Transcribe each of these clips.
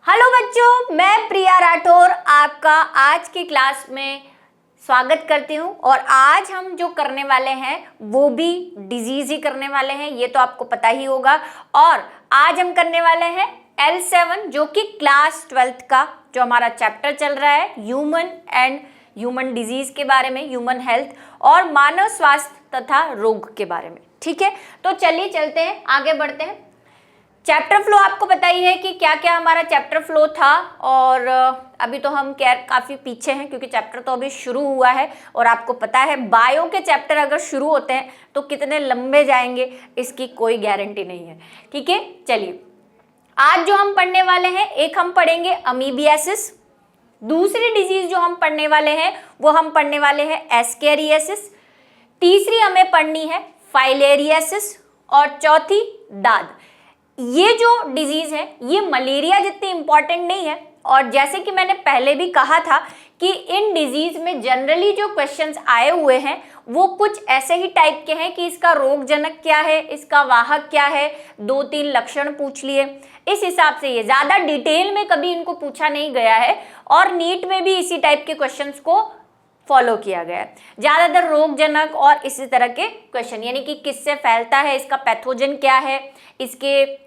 Hello बच्चों, मैं प्रिया राठौर आपका आज की क्लास में स्वागत करती हूँ। और आज हम जो करने वाले हैं वो भी डिजीज ही करने वाले हैं, ये तो आपको पता ही होगा। और आज हम करने वाले हैं L7 जो कि क्लास 12th का जो हमारा चैप्टर चल रहा है ह्यूमन एंड ह्यूमन डिजीज के बारे में, ह्यूमन हेल्थ और मानव स्वास्थ्य तथा रोग के बारे में। ठीक है, तो चलिए चलते हैं, आगे बढ़ते हैं। चैप्टर फ्लो आपको पता ही है कि क्या क्या हमारा चैप्टर फ्लो था। और अभी तो हम काफ़ी पीछे हैं क्योंकि चैप्टर तो अभी शुरू हुआ है। और आपको पता है बायो के चैप्टर अगर शुरू होते हैं तो कितने लंबे जाएंगे इसकी कोई गारंटी नहीं है। ठीक है, चलिए आज जो हम पढ़ने वाले हैं, एक हम पढ़ेंगे अमीबियासिस, दूसरी डिजीज जो हम पढ़ने वाले हैं वो हम पढ़ने वाले हैं एस्केरियासिस, तीसरी हमें पढ़नी है फाइलेरियासिस और चौथी दाद। ये जो डिजीज है ये मलेरिया जितनी इंपॉर्टेंट नहीं है। और जैसे कि मैंने पहले भी कहा था कि इन डिजीज में जनरली जो क्वेश्चंस आए हुए हैं वो कुछ ऐसे ही टाइप के हैं कि इसका रोगजनक क्या है, इसका वाहक क्या है, 2-3 लक्षण पूछ लिए। इस हिसाब से ये ज़्यादा डिटेल में कभी इनको पूछा नहीं गया है और नीट में भी इसी टाइप के क्वेश्चंस को फॉलो किया गया है। ज़्यादातर रोगजनक और इसी तरह के क्वेश्चन, यानी कि किससे फैलता है, इसका पैथोजन क्या है, इसके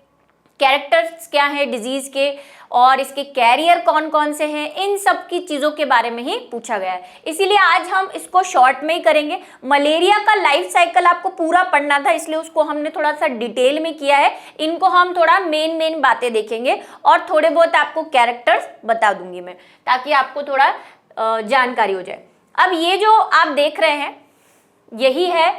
कैरेक्टर्स क्या है डिजीज के, और इसके कैरियर कौन कौन से हैं, इन सब की चीज़ों के बारे में ही पूछा गया है। इसीलिए आज हम इसको शॉर्ट में ही करेंगे। मलेरिया का लाइफ साइकिल आपको पूरा पढ़ना था, इसलिए उसको हमने थोड़ा सा डिटेल में किया है। इनको हम थोड़ा मेन बातें देखेंगे और थोड़े बहुत आपको कैरेक्टर्स बता दूंगी मैं, ताकि आपको थोड़ा जानकारी हो जाए। अब ये जो आप देख रहे हैं यही है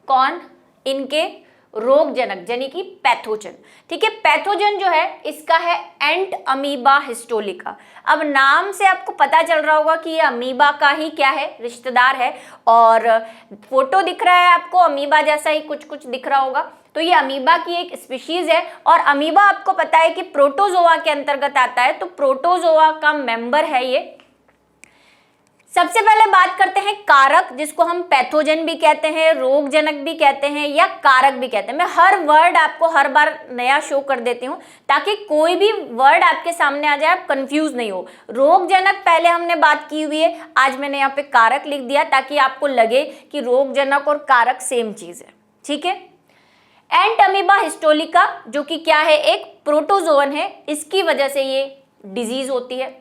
कौन, इनके रोगजनक यानी कि पैथोजन। ठीक है, पैथोजन जो है इसका है एंट अमीबा हिस्टोलिका। अब नाम से आपको पता चल रहा होगा कि ये अमीबा का ही क्या है, रिश्तेदार है। और फोटो दिख रहा है आपको अमीबा जैसा ही कुछ दिख रहा होगा, तो ये अमीबा की एक स्पीशीज है। और अमीबा आपको पता है कि प्रोटोजोआ के अंतर्गत आता है, तो प्रोटोजोआ का मेंबर है ये। सबसे पहले बात करते हैं कारक, जिसको हम पैथोजन भी कहते हैं, रोगजनक भी कहते हैं या कारक भी कहते हैं। मैं हर वर्ड आपको हर बार नया शो कर देती हूँ ताकि कोई भी वर्ड आपके सामने आ जाए, आप कंफ्यूज नहीं हो। रोगजनक पहले हमने बात की हुई है, आज मैंने यहाँ पे कारक लिख दिया ताकि आपको लगे कि रोगजनक और कारक सेम चीज है। ठीक है, एंट अमीबा हिस्टोलिका जो कि क्या है, एक प्रोटोजोन है, इसकी वजह से ये डिजीज होती है।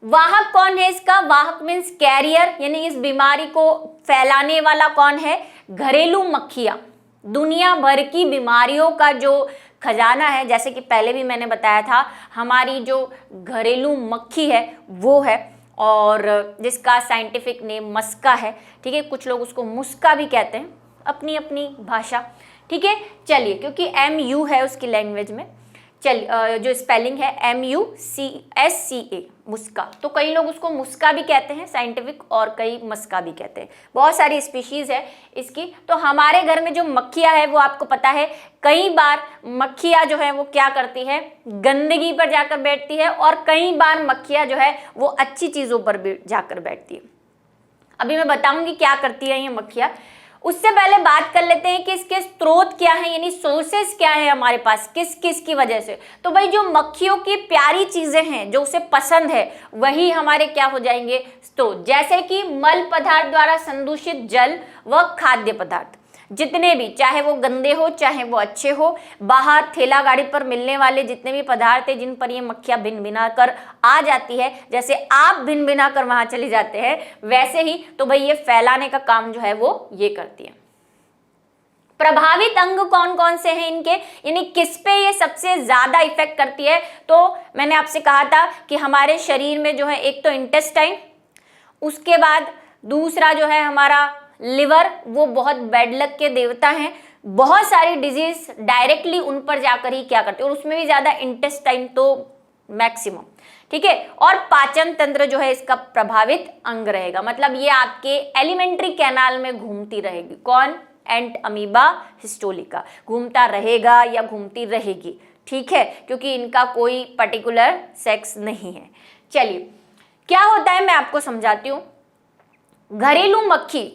वाहक कौन है इसका, वाहक मीन्स कैरियर, यानी इस बीमारी को फैलाने वाला कौन है, घरेलू मक्खियां। दुनिया भर की बीमारियों का जो खजाना है, जैसे कि पहले भी मैंने बताया था, हमारी जो घरेलू मक्खी है वो है, और जिसका साइंटिफिक नेम मस्का है। ठीक है, कुछ लोग उसको मुस्का भी कहते हैं, अपनी अपनी भाषा। ठीक है, चलिए, क्योंकि MU है उसकी लैंग्वेज में, चलिए जो स्पेलिंग है MUSCA, मुस्का, तो कई लोग उसको मुस्का भी कहते हैं साइंटिफिक, और कई मस्का भी कहते हैं। बहुत सारी स्पीशीज है इसकी। तो हमारे घर में जो मक्खियाँ है वो आपको पता है, कई बार मक्खियाँ जो है वो क्या करती है, गंदगी पर जाकर बैठती है, और कई बार मक्खियाँ जो है वो अच्छी चीज़ों पर भी जाकर बैठती है। अभी मैं बताऊंगी क्या करती है ये मक्खियाँ। उससे पहले बात कर लेते हैं कि इसके स्रोत क्या है, यानी सोर्सेस क्या है हमारे पास, किस किस की वजह से। तो भाई जो मक्खियों की प्यारी चीजें हैं, जो उसे पसंद है, वही हमारे क्या हो जाएंगे, स्रोत। जैसे कि मल पदार्थ द्वारा संदूषित जल व खाद्य पदार्थ, जितने भी, चाहे वो गंदे हो चाहे वो अच्छे हो, बाहर ठेला गाड़ी पर मिलने वाले जितने भी पदार्थ है जिन पर ये मक्खियाँ भिन भिना कर आ जाती है, जैसे आप भिन भिना कर वहां चले जाते हैं वैसे ही, तो भाई ये फैलाने का काम जो है वो ये करती है। प्रभावित अंग कौन कौन से हैं इनके, यानी किस पे ये सबसे ज्यादा इफेक्ट करती है। तो मैंने आपसे कहा था कि हमारे शरीर में जो है एक तो इंटेस्टाइन, उसके बाद दूसरा जो है हमारा लिवर, वो बहुत बैड लक के देवता हैं। बहुत सारी डिजीज डायरेक्टली उन पर जाकर ही क्या करते हैं, और उसमें भी ज्यादा इंटेस्टाइन तो मैक्सिमम। ठीक है, और पाचन तंत्र जो है इसका प्रभावित अंग रहेगा, मतलब ये आपके एलिमेंट्री कैनाल में घूमती रहेगी। कौन, एंट अमीबा हिस्टोलिका, घूमता रहेगा या घूमती रहेगी। ठीक है, क्योंकि इनका कोई पर्टिकुलर सेक्स नहीं है। चलिए, क्या होता है मैं आपको समझाती हूँ। घरेलू मक्खी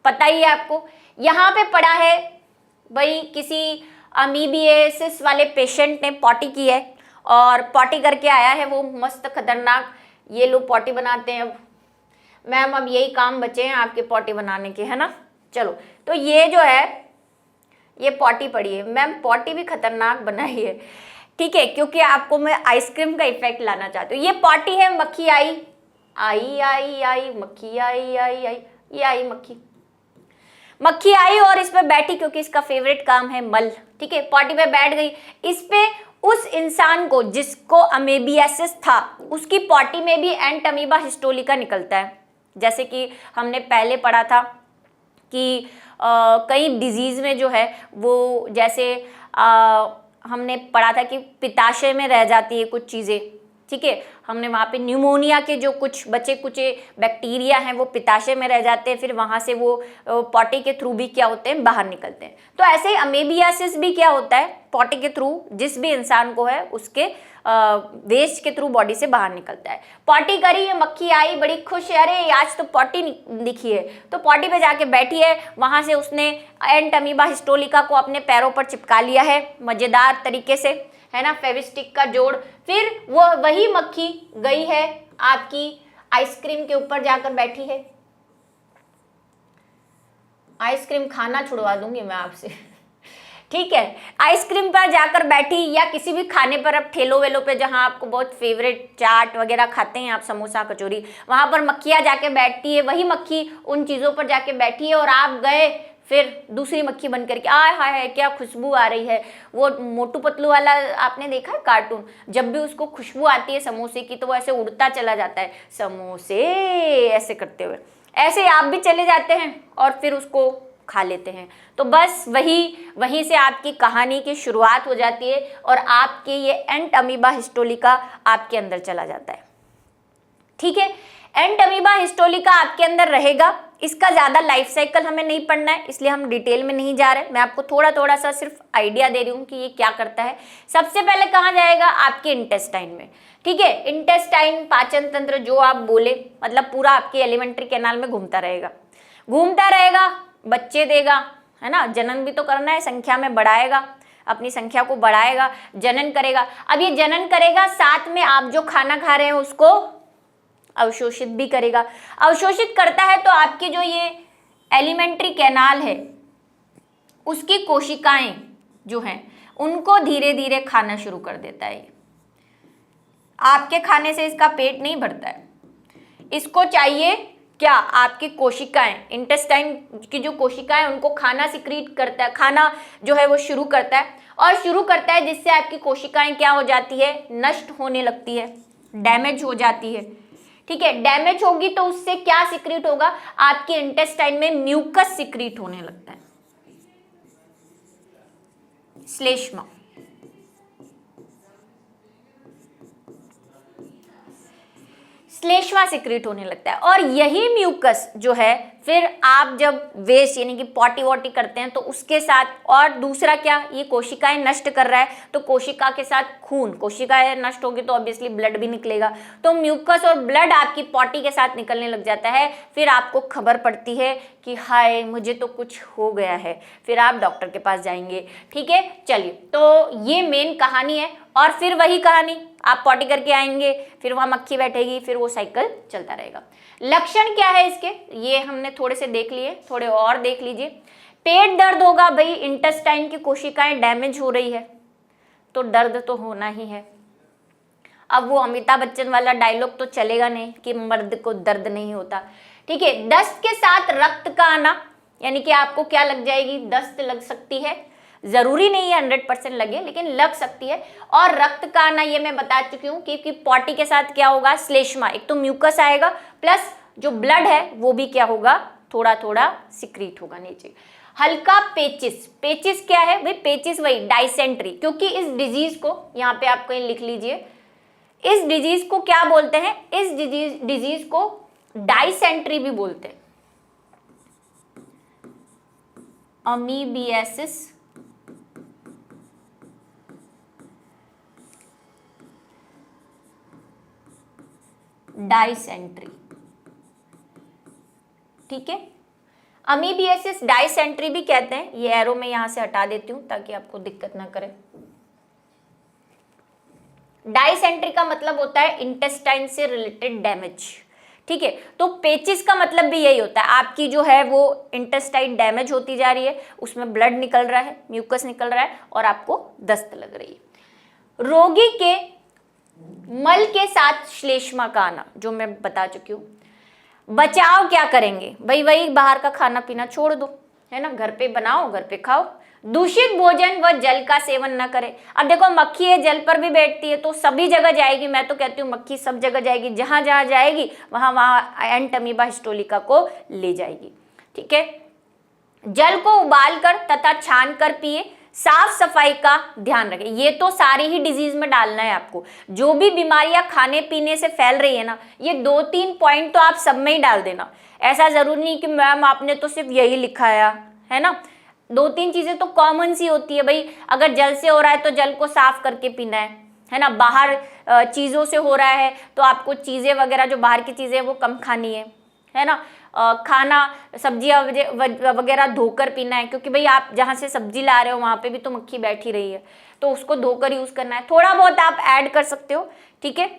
पता ही है आपको, यहाँ पे पड़ा है भाई, किसी अमीबियासिस वाले पेशेंट ने पॉटी की है और पॉटी करके आया है वो मस्त खतरनाक। ये लोग पॉटी बनाते हैं। अब मैम अब यही काम बचे हैं आपके पॉटी बनाने के, है ना। चलो, तो ये जो है ये पॉटी पड़ी है। मैम पॉटी भी खतरनाक बनाई है, ठीक है, क्योंकि आपको मैं आइसक्रीम का इफेक्ट लाना चाहती हूँ। ये पॉटी है, मक्खी आई आई आई आई, मक्खी आई आई आई, ये आई मक्खी, मक्खी आई और इस पे बैठी क्योंकि इसका फेवरेट काम है मल, ठीक है। पॉटी पे बैठ गई। इस पे उस इंसान को जिसको अमेबियासिस था उसकी पॉटी में भी एंट अमीबा हिस्टोलिका निकलता है। जैसे कि हमने पहले पढ़ा था कि कई डिजीज में जो है वो, जैसे हमने पढ़ा था कि पित्ताशय में रह जाती है कुछ चीज़ें, ठीक है। हमने वहाँ पे न्यूमोनिया के जो कुछ बचे कुचे बैक्टीरिया हैं वो पित्ताशय में रह जाते हैं, फिर वहाँ से वो पॉटी के थ्रू भी क्या होते हैं, बाहर निकलते हैं। तो ऐसे ही अमेबियासिस भी क्या होता है, पॉटी के थ्रू जिस भी इंसान को है उसके वेस्ट के थ्रू बॉडी से बाहर निकलता है। पॉटी करी, ये मक्खी आई बड़ी खुश है, अरे आज तो पॉटी दिखी है, तो पॉटी पे जाके बैठी है। वहाँ से उसने एंट अमीबा हिस्टोलिका को अपने पैरों पर चिपका लिया है मज़ेदार तरीके से, है ना, फेविस्टिक का जोड़। फिर वो वही मक्खी गई है आपकी आइसक्रीम के ऊपर जाकर बैठी है। आइसक्रीम खाना छुड़वा दूंगी मैं आपसे, ठीक है। आइसक्रीम पर जाकर बैठी या किसी भी खाने पर, अब ठेलों वेलों पे जहाँ आपको बहुत फेवरेट चाट वगैरह खाते हैं आप, समोसा कचौरी, वहाँ पर मक्खियाँ जाके बैठती है। वही मक्खी उन चीज़ों पर जाके बैठी है और आप गए, फिर दूसरी मक्खी बन करके आय हाय है क्या खुशबू आ रही है। वो मोटू पतलू वाला आपने देखा है कार्टून, जब भी उसको खुशबू आती है समोसे की तो वो ऐसे उड़ता चला जाता है, समोसे ऐसे करते हुए। ऐसे आप भी चले जाते हैं और फिर उसको खा लेते हैं। तो बस वहीं से आपकी कहानी की शुरुआत हो जाती है और आपके ये एंट अमीबा हिस्टोलिका आपके अंदर चला जाता है, ठीक है। एंट अमीबा हिस्टोलिका आपके अंदर रहेगा। इसका ज़्यादा लाइफ साइकिल हमें नहीं पढ़ना है, इसलिए हम डिटेल में नहीं जा रहे। मैं आपको थोड़ा सा सिर्फ आइडिया दे रही हूँ कि ये क्या करता है। सबसे पहले कहाँ जाएगा, आपके इंटेस्टाइन में, ठीक है। इंटेस्टाइन, पाचन तंत्र जो आप बोले, मतलब पूरा आपके एलिमेंट्री कैनाल में घूमता रहेगा, बच्चे देगा, है ना, जनन भी तो करना है, संख्या में बढ़ाएगा, अपनी संख्या को बढ़ाएगा, जनन करेगा। अब ये जनन करेगा, साथ में आप जो खाना खा रहे हैं उसको अवशोषित भी करेगा। अवशोषित करता है तो आपकी जो ये एलिमेंट्री कैनाल है उसकी कोशिकाएं जो हैं उनको धीरे धीरे खाना शुरू कर देता है। आपके खाने से इसका पेट नहीं भरता है, इसको चाहिए क्या, आपकी कोशिकाएं, इंटेस्टाइन की जो कोशिकाएं उनको खाना सिक्रीट करता है, खाना जो है वो शुरू करता है और शुरू करता है जिससे आपकी कोशिकाएं क्या हो जाती है, नष्ट होने लगती है, डैमेज हो जाती है, ठीक है। डैमेज होगी तो उससे क्या सिक्रीट होगा, आपके इंटेस्टाइन में म्यूकस सिक्रीट होने लगता है, श्लेष्मा। श्लेष्मा सिक्रीट होने लगता है और यही म्यूकस जो है फिर आप जब वेस्ट यानी कि पॉटी वॉटी करते हैं तो उसके साथ, और दूसरा क्या, ये कोशिकाएं नष्ट कर रहा है तो कोशिका के साथ खून, कोशिकाएं नष्ट होगी तो ऑब्वियसली ब्लड भी निकलेगा, तो म्यूकस और ब्लड आपकी पॉटी के साथ निकलने लग जाता है। फिर आपको खबर पड़ती है कि हाय मुझे तो कुछ हो गया है, फिर आप डॉक्टर के पास जाएंगे, ठीक है। चलिए, तो ये मेन कहानी है और फिर वही कहानी, आप पॉटी करके आएंगे, फिर वहाँ मक्खी बैठेगी, फिर वो साइकिल चलता रहेगा। लक्षण क्या है इसके, ये हमने थोड़े से देख लिए, थोड़े और देख लीजिए। पेट दर्द होगा, भाई इंटेस्टाइन की कोशिकाएं डैमेज हो रही है तो दर्द तो होना ही है। अब वो अमिताभ बच्चन वाला डायलॉग तो चलेगा नहीं कि मर्द को दर्द नहीं होता, ठीक है। दस्त के साथ रक्त का आना, यानी कि आपको क्या लग जाएगी, दस्त लग सकती है, जरूरी नहीं है 100% लगे लेकिन लग सकती है। और रक्त का आना ये मैं बता चुकी हूँ कि पॉटी के साथ क्या होगा, श्लेष्मा, एक तो म्यूकस आएगा प्लस जो ब्लड है वो भी क्या होगा, थोड़ा थोड़ा सिक्रीट होगा नीचे। हल्का पेचिस, पेचिस क्या है भाई, पेचिस वही डाइसेंट्री, क्योंकि इस डिजीज को यहाँ पे आप कहीं लिख लीजिए, इस डिजीज को क्या बोलते हैं, इस डिजीज को डाइसेंट्री भी बोलते हैं, अमीबियासिस डाइसेंट्री, ठीक है। अमीबियासिस डाइसेंट्री भी कहते हैं, ये एरो में यहां से हटा देती हूं ताकि आपको दिक्कत ना करे। डाइसेंट्री का मतलब होता है इंटेस्टाइन से रिलेटेड डैमेज, ठीक है। तो पेचिस का मतलब भी यही होता है, आपकी जो है वो इंटेस्टाइन डैमेज होती जा रही है, उसमें ब्लड निकल रहा है, म्यूकस निकल रहा है और आपको दस्त लग रही है। रोगी के मल के साथ श्लेष्मा का आना, जो मैं बता चुकी हूँ। बचाव क्या करेंगे भाई, वही बाहर का खाना पीना छोड़ दो, है ना, घर पे बनाओ, घर पे खाओ। दूषित भोजन व जल का सेवन न करें। अब देखो मक्खी है, जल पर भी बैठती है, तो सभी जगह जाएगी। मैं तो कहती हूँ मक्खी सब जगह जाएगी, जहां जहां जाएगी वहां वहां एंट अमीबा हिस्टोलिका को ले जाएगी, ठीक है। जल को उबाल कर तथा छान कर पिए। साफ सफाई का ध्यान रखें। ये तो सारी ही डिजीज में डालना है आपको, जो भी बीमारियां खाने पीने से फैल रही है ना, ये 2-3 पॉइंट तो आप सब में ही डाल देना। ऐसा जरूरी नहीं कि मैम आपने तो सिर्फ यही लिखा है ना। 2-3 चीजें तो कॉमन सी होती है भाई। अगर जल से हो रहा है तो जल को साफ करके पीना है ना। बाहर चीजों से हो रहा है तो आपको चीजें वगैरह, जो बाहर की चीजें वो कम खानी है ना। खाना सब्जियां वगैरह धोकर पीना है, क्योंकि भाई आप जहाँ से सब्जी ला रहे हो वहाँ पे भी तो मक्खी बैठी रही है, तो उसको धोकर यूज करना है। थोड़ा बहुत आप ऐड कर सकते हो, ठीक है।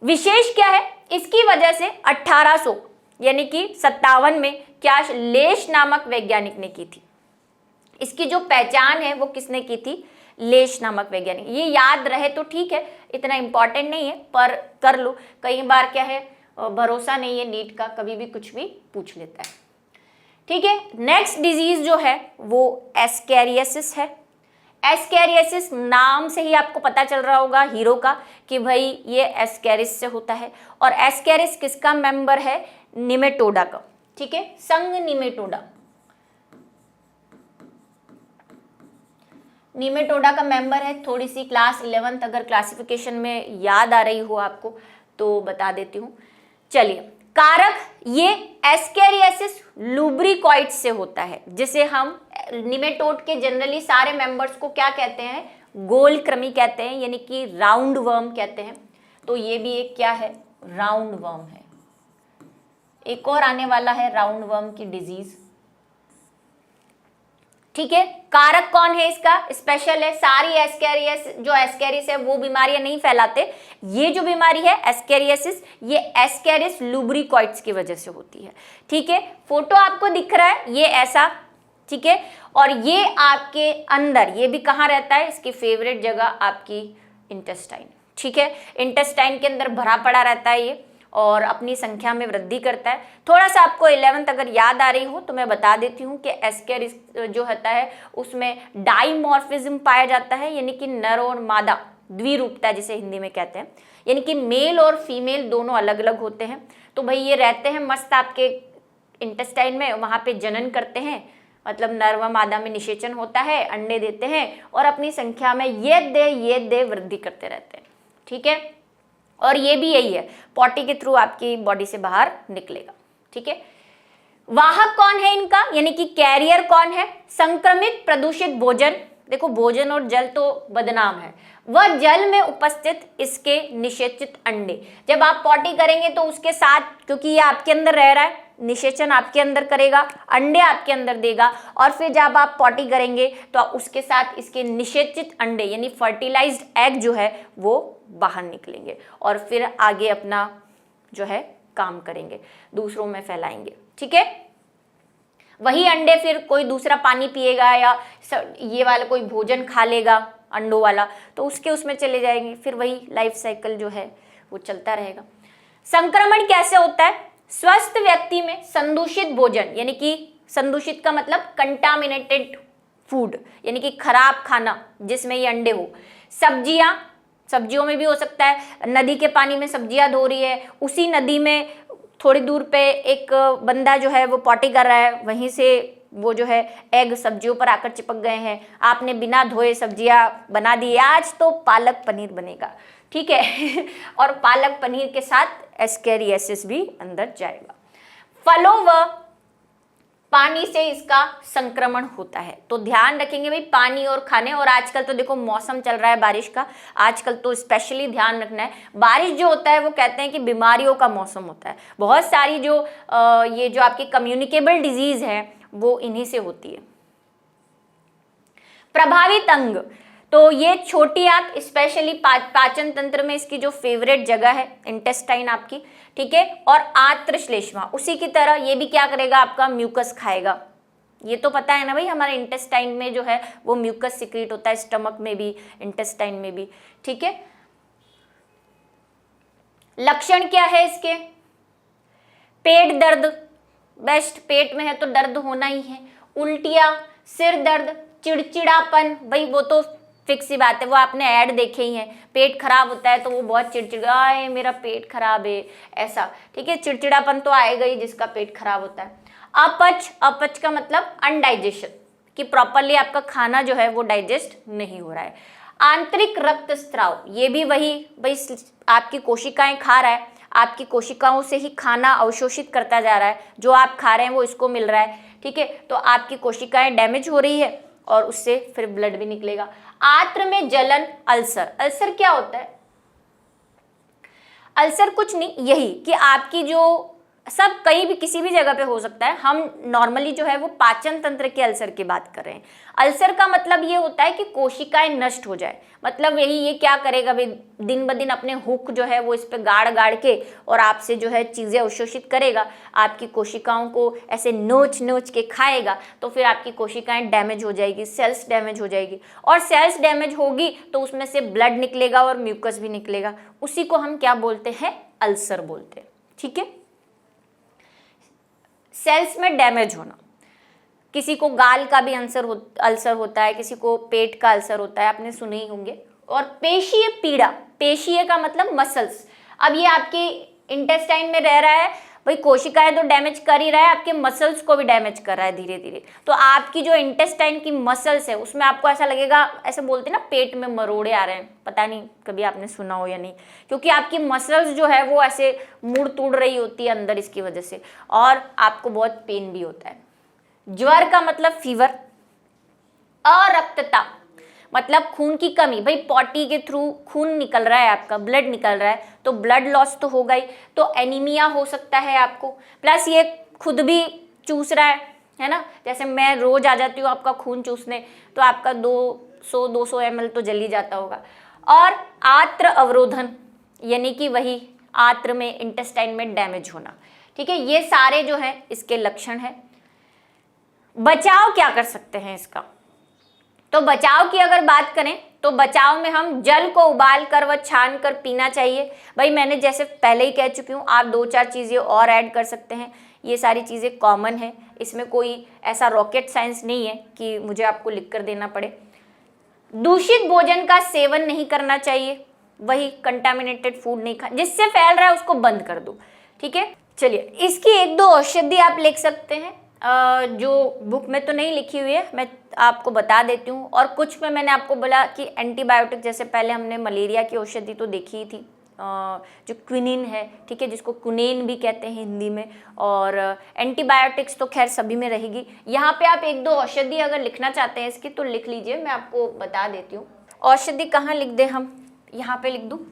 विशेष क्या है, इसकी वजह से 1800 यानी कि 57 में क्या लेश नामक वैज्ञानिक ने की थी। इसकी जो पहचान है वो किसने की थी, लेश नामक वैज्ञानिक। ये याद रहे तो ठीक है, इतना इंपॉर्टेंट नहीं है, पर कर लो। कई बार क्या है, भरोसा नहीं है नीट का, कभी भी कुछ भी पूछ लेता है, ठीक है। नेक्स्ट डिजीज जो है वो एस्कैरियासिस है। एस्कैरियासिस नाम से ही आपको पता चल रहा होगा हीरो का कि भाई ये एस्कैरिस से होता है। और एस्कैरिस किसका मेंबर है, निमेटोडा का, ठीक है, संघ निमेटोडा। निमेटोडा का मेंबर है। थोड़ी सी क्लास 11th अगर क्लासिफिकेशन में याद आ रही हो आपको तो बता देती हूँ। चलिए, कारक, ये एस्कैरियासिस लुब्रिकॉइड्स से होता है, जिसे हम निमेटोड के जनरली सारे मेंबर्स को क्या कहते हैं, गोल कृमि कहते हैं, यानी कि राउंड वर्म कहते हैं। तो ये भी एक क्या है, राउंड वर्म है। एक और आने वाला है राउंड वर्म की डिजीज, ठीक है। कारक कौन है इसका, स्पेशल है। सारी एस्कैरियस जो एस्कैरिस है वो बीमारियां नहीं फैलाते। ये जो बीमारी है एस्कैरियासिस, ये एस्कैरिस लुब्रिकॉइड्स की वजह से होती है, ठीक है। फोटो आपको दिख रहा है ये ऐसा, ठीक है। और ये आपके अंदर, ये भी कहाँ रहता है, इसकी फेवरेट जगह आपकी इंटेस्टाइन, ठीक है। इंटेस्टाइन के अंदर भरा पड़ा रहता है ये, और अपनी संख्या में वृद्धि करता है। थोड़ा सा आपको 11th अगर याद आ रही हो तो मैं बता देती हूँ कि एस्कैरिस जो होता है उसमें डाइमॉर्फिज्म पाया जाता है, यानी कि नर और मादा, द्विरूपता जिसे हिंदी में कहते हैं, यानी कि मेल और फीमेल दोनों अलग अलग होते हैं। तो भाई ये रहते हैं मस्त आपके इंटेस्टाइन में, वहाँ पे जनन करते हैं, मतलब नर व मादा में निषेचन होता है, अंडे देते हैं और अपनी संख्या में ये दे वृद्धि करते रहते हैं, ठीक है। और ये भी यही है, पॉटी के थ्रू आपकी बॉडी से बाहर निकलेगा, ठीक है। वाहक कौन है इनका, यानी कि कैरियर कौन है, संक्रमित प्रदूषित भोजन। देखो भोजन और जल तो बदनाम है, वह जल में उपस्थित इसके निषेचित अंडे। जब आप पॉटी करेंगे तो उसके साथ, क्योंकि ये आपके अंदर रह रहा है, निषेचन आपके अंदर करेगा, अंडे आपके अंदर देगा, और फिर जब आप पॉटी करेंगे तो उसके साथ इसके निषेचित अंडे यानी फर्टिलाइज्ड एग जो है वो बाहर निकलेंगे और फिर आगे अपना जो है काम करेंगे, दूसरों में फैलाएंगे, ठीक है। वही अंडे फिर कोई दूसरा पानी पिएगा या ये वाला कोई भोजन खा लेगा अंडों वाला, तो उसमें चले जाएंगे, फिर वही लाइफ साइकिल जो है वो चलता रहेगा। संक्रमण कैसे होता है, स्वस्थ व्यक्ति में संदूषित भोजन, यानी कि संदूषित का मतलब कंटामिनेटेड फूड, यानी कि खराब खाना जिसमें ये अंडे हो। सब्जियों में भी हो सकता है, नदी के पानी में सब्जियां धो रही है, उसी नदी में थोड़ी दूर पे एक बंदा जो है वो पॉटी कर रहा है, वहीं से वो जो है एग सब्जियों पर आकर चिपक गए हैं, आपने बिना धोए सब्जियां बना दी, आज तो पालक पनीर बनेगा, ठीक है। और पालक पनीर के साथ एस्कैरियासिस भी अंदर जाएगा। फलों व पानी से इसका संक्रमण होता है, तो ध्यान रखेंगे भाई पानी और खाने। और आजकल तो देखो मौसम चल रहा है बारिश का, आजकल तो स्पेशली ध्यान रखना है, बारिश जो होता है वो कहते हैं कि बीमारियों का मौसम होता है। बहुत सारी जो ये जो आपकी कम्युनिकेबल डिजीज है वो इन्हीं से होती है। प्रभावित अंग, तो ये छोटी आंत स्पेशली पाचन तंत्र में इसकी जो फेवरेट जगह है इंटेस्टाइन आपकी, ठीक है। और आंत्र श्लेष्मा उसी की तरह ये भी क्या करेगा, आपका म्यूकस खाएगा। ये तो पता है ना भाई, हमारे इंटेस्टाइन में जो है वो म्यूकस सिक्रीट होता है, स्टमक में भी, इंटेस्टाइन में भी, ठीक है। लक्षण क्या है इसके, पेट दर्द, बेस्ट, पेट में है तो दर्द होना ही है। उल्टियां, सिर दर्द, चिड़चिड़ापन, भाई वो तो फिक्स ही बात है, वो आपने ऐड देखे ही हैं। पेट खराब होता है तो वो बहुत चिड़चिड़, आए मेरा पेट खराब है ऐसा, ठीक है। चिड़चिड़ापन तो आएगा ही जिसका पेट खराब होता है। अपच, अपच का मतलब अनडाइजेशन, कि प्रॉपरली आपका खाना जो है वो डाइजेस्ट नहीं हो रहा है। आंतरिक रक्तस्राव, ये भी वही, भाई आपकी कोशिकाएं खा रहा है, आपकी कोशिकाओं से ही खाना अवशोषित करता जा रहा है, जो आप खा रहे हैं वो इसको मिल रहा है, ठीक है। तो आपकी कोशिकाएं डैमेज हो रही है और उससे फिर ब्लड भी निकलेगा। आंत्र में जलन, अल्सर, अल्सर क्या होता है, अल्सर कुछ नहीं, यही कि आपकी जो सब कहीं भी किसी भी जगह पे हो सकता है, हम नॉर्मली जो है वो पाचन तंत्र के अल्सर की बात कर रहे हैं। अल्सर का मतलब ये होता है कि कोशिकाएं नष्ट हो जाए, मतलब यही, ये क्या करेगा भाई, दिन ब दिन अपने हुक जो है वो इस पे गाड़ गाड़ के और आपसे जो है चीज़ें अवशोषित करेगा, आपकी कोशिकाओं को ऐसे नोच नोच के खाएगा, तो फिर आपकी कोशिकाएं डैमेज हो जाएगी, सेल्स डैमेज हो जाएगी, और सेल्स डैमेज होगी तो उसमें से ब्लड निकलेगा और म्यूकस भी निकलेगा, उसी को हम क्या बोलते हैं, अल्सर बोलते हैं, ठीक है। सेल्स में डैमेज होना, किसी को गाल का भी अल्सर होता है, किसी को पेट का अल्सर होता है, आपने सुने ही होंगे। और पेशीय पीड़ा, पेशीय का मतलब मसल्स, अब ये आपके इंटेस्टाइन में रह रहा है, भाई कोशिकाएं तो डैमेज कर ही रहा है, आपके मसल्स को भी डैमेज कर रहा है धीरे धीरे। तो आपकी जो इंटेस्टाइन की मसल्स है उसमें आपको ऐसा लगेगा, ऐसे बोलते हैं ना पेट में मरोड़े आ रहे हैं, पता नहीं कभी आपने सुना हो या नहीं, क्योंकि आपकी मसल्स जो है वो ऐसे मुड़ तुड़ रही होती है अंदर इसकी वजह से, और आपको बहुत पेन भी होता है। ज्वर का मतलब फीवर। अरक्तता मतलब खून की कमी, भाई पॉटी के थ्रू खून निकल रहा है, आपका ब्लड निकल रहा है, तो ब्लड लॉस तो होगा ही, तो एनीमिया हो सकता है आपको, प्लस ये खुद भी चूस रहा है ना, जैसे मैं रोज आ जाती हूँ आपका खून चूसने, तो आपका 200 ml तो जल ही जाता होगा। और आंत्र अवरोधन, यानी कि वही आंत्र में, इंटेस्टाइन में डैमेज होना, ठीक है। ये सारे जो है इसके लक्षण है। बचाव क्या कर सकते हैं इसका, तो बचाव की अगर बात करें तो बचाव में हम जल को उबाल कर व छान कर पीना चाहिए। भाई मैंने जैसे पहले ही कह चुकी हूँ, आप 2-4 चीज़ें और ऐड कर सकते हैं, ये सारी चीज़ें कॉमन है, इसमें कोई ऐसा रॉकेट साइंस नहीं है कि मुझे आपको लिख कर देना पड़े। दूषित भोजन का सेवन नहीं करना चाहिए, वही कंटामिनेटेड फूड नहीं खा, जिससे फैल रहा है उसको बंद कर दो, ठीक है। चलिए, इसकी 1-2 औषधि आप लिख सकते हैं, जो बुक में तो नहीं लिखी हुई है, मैं आपको बता देती हूँ। और कुछ में मैंने आपको बोला कि एंटीबायोटिक, जैसे पहले हमने मलेरिया की औषधि तो देखी ही थी, जो क्विनिन है, ठीक है, जिसको कुनेन भी कहते हैं हिंदी में, और एंटीबायोटिक्स तो खैर सभी में रहेगी। यहाँ पे आप 1-2 औषधि अगर लिखना चाहते हैं इसकी तो लिख लीजिए, मैं आपको बता देती हूँ। औषधि कहाँ लिख दें हम, यहाँ पे लिख दूँ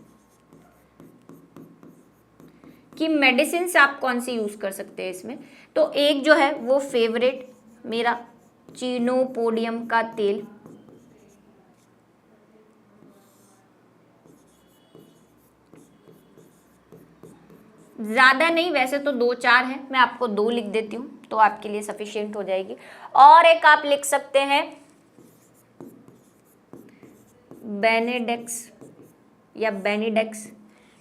कि मेडिसिन आप कौन सी यूज़ कर सकते हैं इसमें। तो एक जो है वो फेवरेट मेरा चिनोपोडियम का तेल, ज़्यादा नहीं, वैसे तो 2-4 हैं, मैं आपको 2 लिख देती हूँ तो आपके लिए सफिशिएंट हो जाएगी। और एक आप लिख सकते हैं बेनेडेक्स या बेनिडेक्स,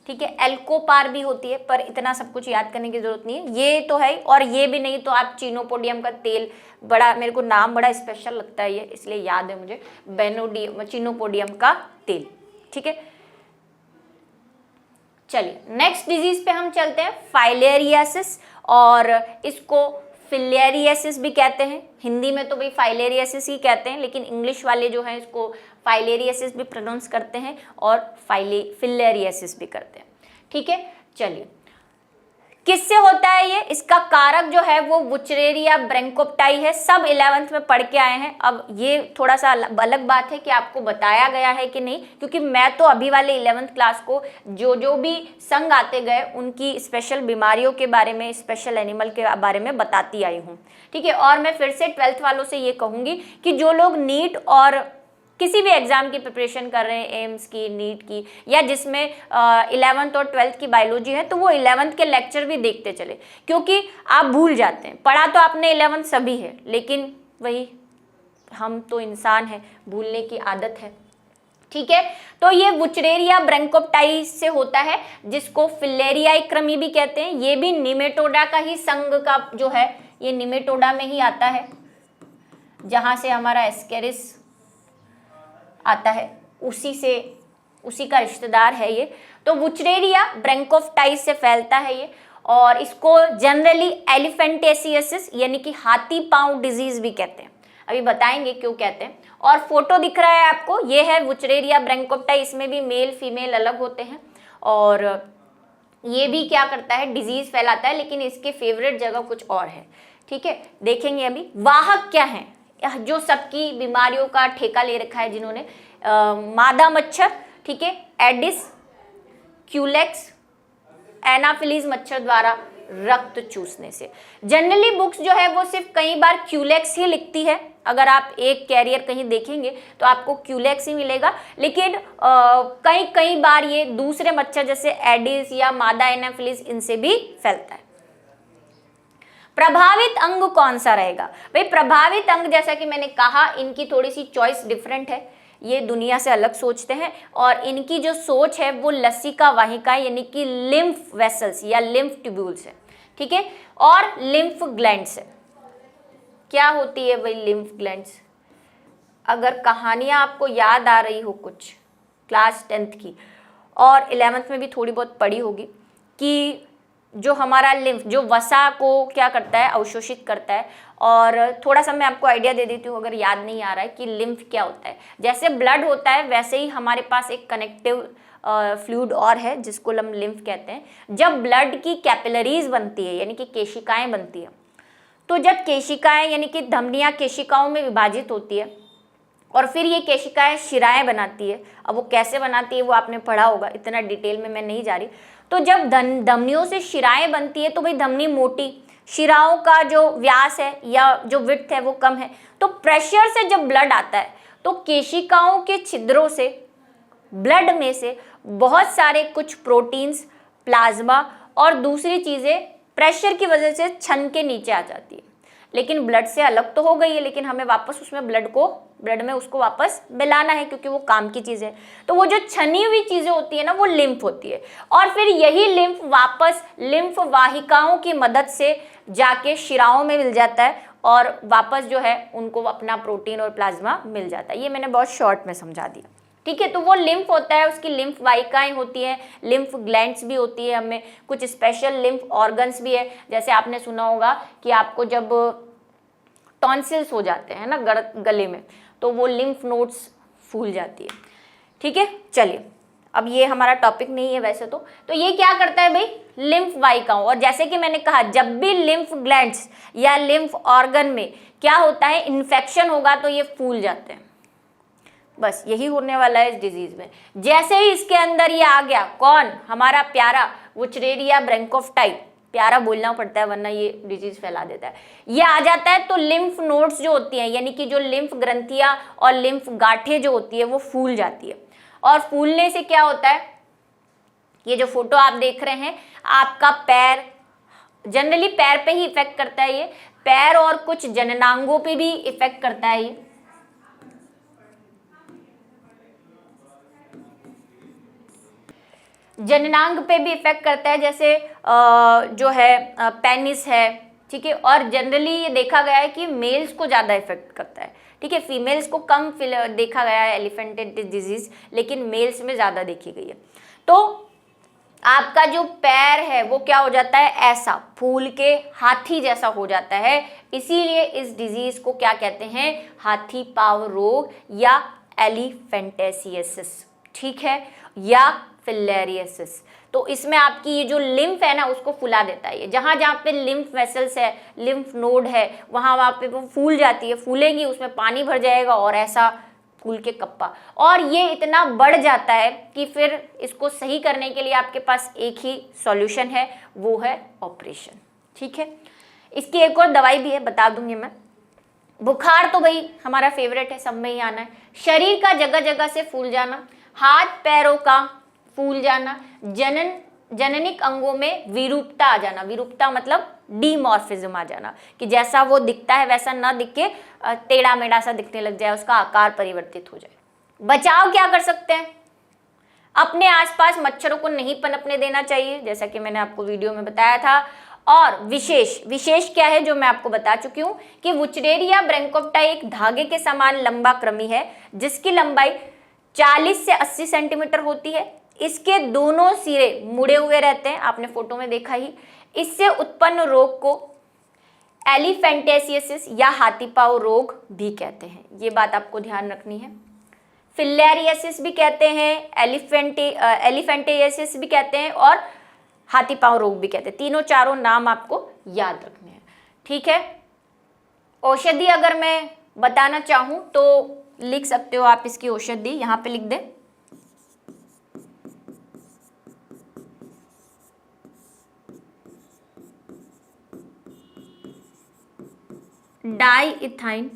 ठीक है। एल्कोपार भी होती है, पर इतना सब कुछ याद करने की जरूरत नहीं है, ये तो है। और ये भी नहीं तो आप चिनोपोडियम का तेल, बड़ा मेरे को नाम बड़ा स्पेशल लगता है ये, इसलिए याद है मुझे, चिनोपोडियम का तेल, ठीक है। चलिए नेक्स्ट डिजीज पे हम चलते हैं, फाइलेरियासिस, और इसको फिलेरियासिस भी कहते हैं। हिंदी में तो भाई फाइलेरियासिस ही कहते हैं, लेकिन इंग्लिश वाले जो हैं इसको फाइलेरियासिस भी प्रोनाउंस करते हैं और फिलेरियासिस भी करते हैं, ठीक है। चलिए, किससे होता है ये, इसका कारक जो है वो वुचरेरिया ब्रैंकोप्टाई है, सब 11th में पढ़ के आए हैं। अब ये थोड़ा सा अलग बात है कि आपको बताया गया है कि नहीं, क्योंकि मैं तो अभी वाले 11th क्लास को जो भी संग आते गए उनकी स्पेशल बीमारियों के बारे में, स्पेशल एनिमल के बारे में बताती आई हूँ, ठीक है। और मैं फिर से 12th वालों से ये कहूँगी कि जो लोग नीट और किसी भी एग्जाम की प्रिपरेशन कर रहे हैं, एम्स की, नीट की, या जिसमें 11th और 12th की बायोलॉजी है, तो वो 11th के लेक्चर भी देखते चले, क्योंकि आप भूल जाते हैं। पढ़ा तो आपने 11th सभी है, लेकिन वही हम तो इंसान हैं, भूलने की आदत है। ठीक है, तो ये वुचरेरिया ब्रैंकोप्टाइस से होता है, जिसको फिलेरियाई कृमि भी कहते हैं। ये भी निमेटोडा का ही संघ का जो है, ये निमेटोडा में ही आता है, जहां से हमारा एस्केरिस आता है, उसी का रिश्तेदार है ये। तो वुचरेरिया ब्रैंकोप्टाइस से फैलता है ये, और इसको जनरली एलिफेंटेसियसिस यानी कि हाथी पांव डिजीज भी कहते हैं। अभी बताएंगे क्यों कहते हैं। और फोटो दिख रहा है आपको, ये है वुचरेरिया ब्रैंकोप्टाइस। इसमें भी मेल फीमेल अलग होते हैं, और ये भी क्या करता है, डिजीज फैलाता है, लेकिन इसके फेवरेट जगह कुछ और है। ठीक है, देखेंगे अभी। वाहक क्या है, जो सबकी बीमारियों का ठेका ले रखा है जिन्होंने, मादा मच्छर, ठीक है, एडिस, क्यूलेक्स, एनाफिलीज मच्छर द्वारा रक्त चूसने से। जनरली बुक्स जो है वो सिर्फ कई बार क्यूलेक्स ही लिखती है। अगर आप एक कैरियर कहीं देखेंगे तो आपको क्यूलेक्स ही मिलेगा, लेकिन कई बार ये दूसरे मच्छर जैसे एडिस या मादा एनाफिलीज, इनसे भी फैलता है। प्रभावित अंग कौन सा रहेगा भाई? प्रभावित अंग, जैसा कि मैंने कहा, इनकी थोड़ी सी चॉइस डिफरेंट है, ये दुनिया से अलग सोचते हैं, और इनकी जो सोच है वो लसिका वाहिका यानी कि लिम्फ वेसल्स या लिम्फ ट्यूब्यूल्स है। ठीक है, और लिम्फ ग्लैंड्स है। क्या होती है भाई लिम्फ ग्लैंड्स? अगर कहानियां आपको याद आ रही हो कुछ क्लास 10th की और 11th में भी थोड़ी बहुत पढ़ी होगी, कि जो हमारा लिम्फ, जो वसा को क्या करता है, अवशोषित करता है। और थोड़ा सा मैं आपको आइडिया दे देती हूँ अगर याद नहीं आ रहा है कि लिम्फ क्या होता है। जैसे ब्लड होता है वैसे ही हमारे पास एक कनेक्टिव फ्लूइड और है जिसको हम लिम्फ कहते हैं। जब ब्लड की कैपिलरीज बनती है यानी कि केशिकाएं बनती है, तो जब केशिकाएं यानी कि धमनियां केशिकाओं में विभाजित होती है और फिर ये केशिकाएं शिराएं बनाती है। अब वो कैसे बनाती है वो आपने पढ़ा होगा, इतना डिटेल में मैं नहीं जा रही। तो जब धमनियों से शिराएं बनती है तो भाई धमनी मोटी, शिराओं का जो व्यास है या जो विड्थ है वो कम है, तो प्रेशर से जब ब्लड आता है तो केशिकाओं के छिद्रों से, ब्लड में से बहुत सारे कुछ प्रोटीन्स, प्लाज्मा और दूसरी चीज़ें प्रेशर की वजह से छन के नीचे आ जाती है। लेकिन ब्लड से अलग तो हो गई है, लेकिन हमें वापस उसमें ब्लड में उसको वापस मिलाना है क्योंकि वो काम की चीज़ है। तो वो जो छनी हुई चीज़ें होती है ना, वो लिम्फ होती है, और फिर यही लिम्फ वापस लिम्फ वाहिकाओं की मदद से जाके शिराओं में मिल जाता है और वापस जो है उनको अपना प्रोटीन और प्लाज्मा मिल जाता है। ये मैंने बहुत शॉर्ट में समझा दिया। ठीक है, तो वो लिम्फ होता है, उसकी लिम्फ वाहिकाएं होती हैं, लिम्फ ग्लैंड्स भी होती है, हमें कुछ स्पेशल लिम्फ ऑर्गन्स भी है। जैसे आपने सुना होगा कि आपको जब टॉन्सिल्स हो जाते हैं ना गले में, तो वो लिम्फ नोड्स फूल जाती है। ठीक है, चलिए, अब ये हमारा टॉपिक नहीं है वैसे तो ये क्या करता है भाई, लिम्फ वाहिकाओं। और जैसे कि मैंने कहा, जब भी लिम्फ ग्लैंड्स या लिम्फ ऑर्गन में क्या होता है, इन्फेक्शन होगा तो ये फूल जाते हैं। बस यही होने वाला है इस डिजीज में। जैसे ही इसके अंदर ये आ गया, कौन, हमारा प्यारा वुचरेरिया ब्रैंकोप्टाइस, प्यारा बोलना पड़ता है वरना ये डिजीज फैला देता है, ये आ जाता है तो लिम्फ नोड्स जो होती हैं यानी कि जो लिम्फ ग्रंथियां और लिम्फ गांठें जो होती है वो फूल जाती है। और फूलने से क्या होता है, ये जो फोटो आप देख रहे हैं, आपका पैर, जनरली पैर पे ही इफेक्ट करता है ये, पैर और कुछ जननांगों पे भी इफेक्ट करता है ये। जननांग पे भी इफेक्ट करता है, जैसे जो है पेनिस है। ठीक है, और जनरली ये देखा गया है कि मेल्स को ज़्यादा इफेक्ट करता है। ठीक है, फीमेल्स को कम देखा गया है एलिफेंटेटिस डिजीज, लेकिन मेल्स में ज़्यादा देखी गई है। तो आपका जो पैर है वो क्या हो जाता है, ऐसा फूल के हाथी जैसा हो जाता है। इसीलिए इस डिजीज को क्या कहते हैं, हाथी पांव रोग या एलिफेंटेसियसिस। ठीक है, या फिलेरियसिस। तो इसमें आपकी ये जो लिम्फ है ना उसको फुला देता है। ये जहाँ जहाँ पे लिम्फ वेसल्स है, लिम्फ नोड है, वहाँ पे वो फूल जाती है, फूलेंगी, उसमें पानी भर जाएगा और ऐसा फूल के कप्पा। और ये इतना बढ़ जाता है कि फिर इसको सही करने के लिए आपके पास एक ही सॉल्यूशन है, वो है ऑपरेशन। ठीक है, इसकी एक और दवाई भी है, बता दूंगी मैं। बुखार तो भाई हमारा फेवरेट है, सब में ही आना है। शरीर का जगह जगह से फूल जाना, हाथ पैरों का फूल जाना, जननिक अंगों में विरूपता आ जाना। विरूपता मतलब डीमॉर्फिज्म आ जाना, कि जैसा वो दिखता है वैसा ना दिख के टेढ़ा मेढ़ा सा दिखने लग जाए, उसका आकार परिवर्तित हो जाए। बचाव क्या कर सकते हैं? अपने आसपास मच्छरों को नहीं पनपने देना चाहिए, जैसा कि मैंने आपको वीडियो में बताया था। और विशेष क्या है जो मैं आपको बता चुकी हूं कि वुचरेरिया ब्रैंकोप्टा एक धागे के समान लंबा कृमि है जिसकी लंबाई 40 से 80 सेंटीमीटर होती है। इसके दोनों सिरे मुड़े हुए रहते हैं, आपने फोटो में देखा ही। इससे उत्पन्न रोग को एलिफेंटेसियसिस या हाथी पांव रोग भी कहते हैं, ये बात आपको ध्यान रखनी है। फिलेरियासिस भी कहते हैं, एलिफेंटेसियसिस भी कहते हैं और हाथी पांव रोग भी कहते हैं। तीनों चारों नाम आपको याद रखने हैं, ठीक है। औषधि अगर मैं बताना चाहूं तो लिख सकते हो आप इसकी औषधि, यहां पे लिख दें। डाइइथाइन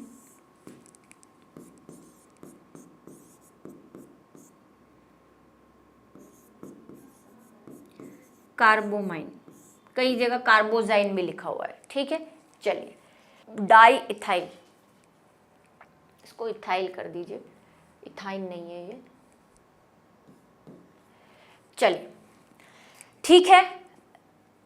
कार्बोमाइन, कई जगह कार्बोजाइन भी लिखा हुआ है, ठीक है। चलिए, डाइइथाइल, इसको इथाइल कर दीजिए, इथाइन नहीं है ये। चलिए, ठीक है।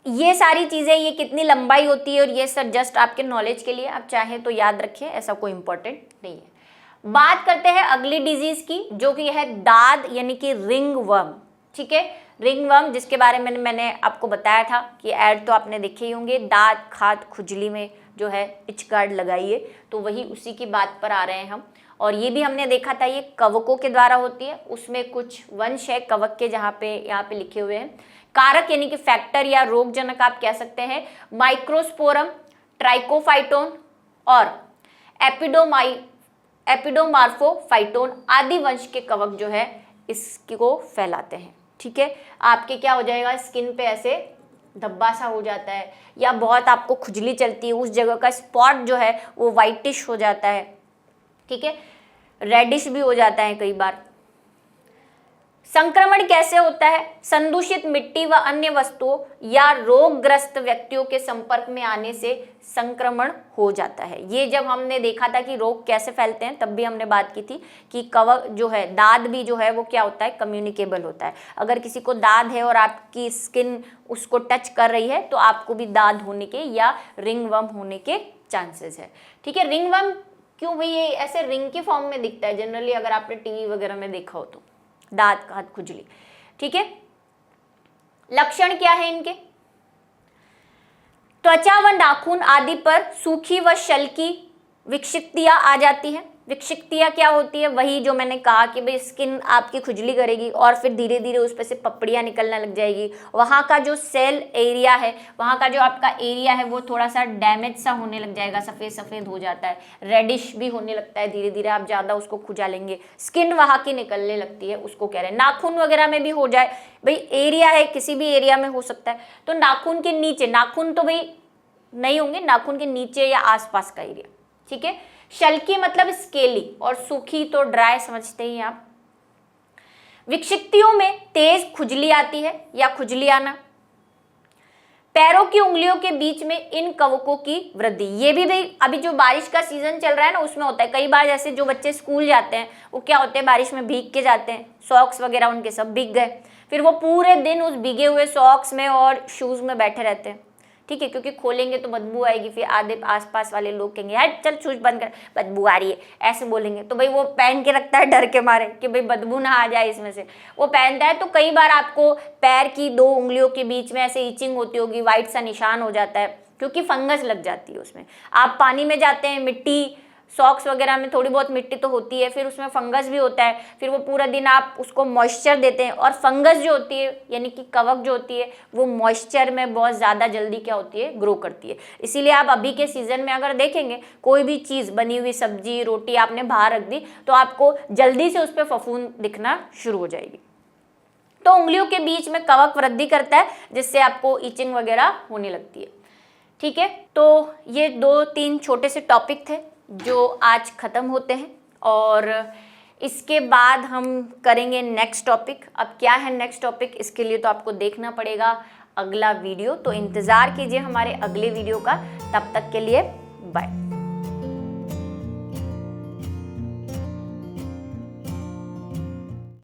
ये सारी चीजें, ये कितनी लंबाई होती है और ये सर जस्ट आपके नॉलेज के लिए, आप चाहें तो याद रखिए, ऐसा कोई इंपॉर्टेंट नहीं है। बात करते हैं अगली डिजीज की, जो कि है दाद यानी कि रिंगवर्म, ठीक है। रिंगवर्म, जिसके बारे में मैंने आपको बताया था कि ऐड तो आपने देखे ही होंगे, दांत खाद खुजली में जो है इच गार्ड लगाइए, तो वही उसी की बात पर आ रहे हैं हम। और ये भी हमने देखा था, ये कवकों के द्वारा होती है, उसमें कुछ वंश है कवक के जहाँ पे यहाँ पे लिखे हुए हैं। कारक यानी कि फैक्टर या रोगजनक आप कह सकते हैं माइक्रोस्पोरम, ट्राइकोफाइटोन और एपिडोमार्फोफाइटोन आदि वंश के कवक जो है इसको फैलाते हैं, ठीक है। आपके क्या हो जाएगा, स्किन पे ऐसे धब्बा सा हो जाता है या बहुत आपको खुजली चलती है, उस जगह का स्पॉट जो है वो वाइटिश हो जाता है, ठीक है, रेडिश भी हो जाता है कई बार। संक्रमण कैसे होता है? संदूषित मिट्टी व अन्य वस्तुओं या रोगग्रस्त व्यक्तियों के संपर्क में आने से संक्रमण हो जाता है। ये जब हमने देखा था कि रोग कैसे फैलते हैं, तब भी हमने बात की थी कि कवक जो है, दाद भी जो है वो क्या होता है, कम्युनिकेबल होता है। अगर किसी को दाद है और आपकी स्किन उसको टच कर रही है तो आपको भी दाद होने के या रिंगवर्म होने के चांसेस है, ठीक है। रिंगवर्म क्यों भाई, ये ऐसे रिंग के फॉर्म में दिखता है जनरली, अगर आपने टीवी वगैरह में देखा हो तो, दांत का खुजली, ठीक है। लक्षण क्या है इनके? त्वचा व नाखून आदि पर सूखी व शल्की विक्षिप्तियां आ जाती हैं। विक्षिप्तियां क्या होती है? वही जो मैंने कहा कि भाई स्किन आपकी खुजली करेगी और फिर धीरे धीरे उस पर से पपड़ियां निकलने लग जाएगी। वहाँ का जो सेल एरिया है, वहाँ का जो आपका एरिया है वो थोड़ा सा डैमेज सा होने लग जाएगा, सफ़ेद सफ़ेद हो जाता है, रेडिश भी होने लगता है, धीरे धीरे आप ज़्यादा उसको खुजा लेंगे, स्किन वहाँ की निकलने लगती है, उसको कह रहे हैं। नाखून वगैरह में भी हो जाए, भाई एरिया है, किसी भी एरिया में हो सकता है। तो नाखून के नीचे, नाखून तो भाई नहीं होंगे, नाखून के नीचे या आसपास का एरिया, ठीक है। शल्की मतलब स्केली और सूखी तो ड्राई समझते ही आप। विक्षिप्तियों में तेज खुजली आती है या खुजली आना। पैरों की उंगलियों के बीच में इन कवकों की वृद्धि, ये भी भाई अभी जो बारिश का सीजन चल रहा है ना उसमें होता है। कई बार जैसे जो बच्चे स्कूल जाते हैं वो क्या होते हैं, बारिश में भीग के जाते हैं, सॉक्स वगैरह उनके सब भीग गए, फिर वो पूरे दिन उस भीगे हुए सॉक्स में और शूज में बैठे रहते हैं, ठीक है, क्योंकि खोलेंगे तो बदबू आएगी, फिर आधे आसपास वाले लोग कहेंगे हट चल शूज बंद कर, बदबू आ रही है, ऐसे बोलेंगे। तो भाई वो पहन के रखता है डर के मारे कि भाई बदबू ना आ जाए इसमें से, वो पहनता है। तो कई बार आपको पैर की दो उंगलियों के बीच में ऐसे इचिंग होती होगी, वाइट सा निशान हो जाता है क्योंकि फंगस लग जाती है उसमें। आप पानी में जाते हैं, मिट्टी, सॉक्स वगैरह में थोड़ी बहुत मिट्टी तो होती है, फिर उसमें फंगस भी होता है, फिर वो पूरा दिन आप उसको मॉइस्चर देते हैं और फंगस जो होती है यानी कि कवक जो होती है वो मॉइस्चर में बहुत ज़्यादा जल्दी क्या होती है, ग्रो करती है। इसीलिए आप अभी के सीज़न में अगर देखेंगे कोई भी चीज़, बनी हुई सब्जी रोटी आपने बाहर रख दी तो आपको जल्दी से उस पर फफूंद दिखना शुरू हो जाएगी। तो उंगलियों के बीच में कवक वृद्धि करता है जिससे आपको इचिंग वगैरह होने लगती है, ठीक है। तो ये 2-3 छोटे से टॉपिक थे जो आज ख़त्म होते हैं और इसके बाद हम करेंगे नेक्स्ट टॉपिक। अब क्या है नेक्स्ट टॉपिक, इसके लिए तो आपको देखना पड़ेगा अगला वीडियो, तो इंतज़ार कीजिए हमारे अगले वीडियो का। तब तक के लिए बाय।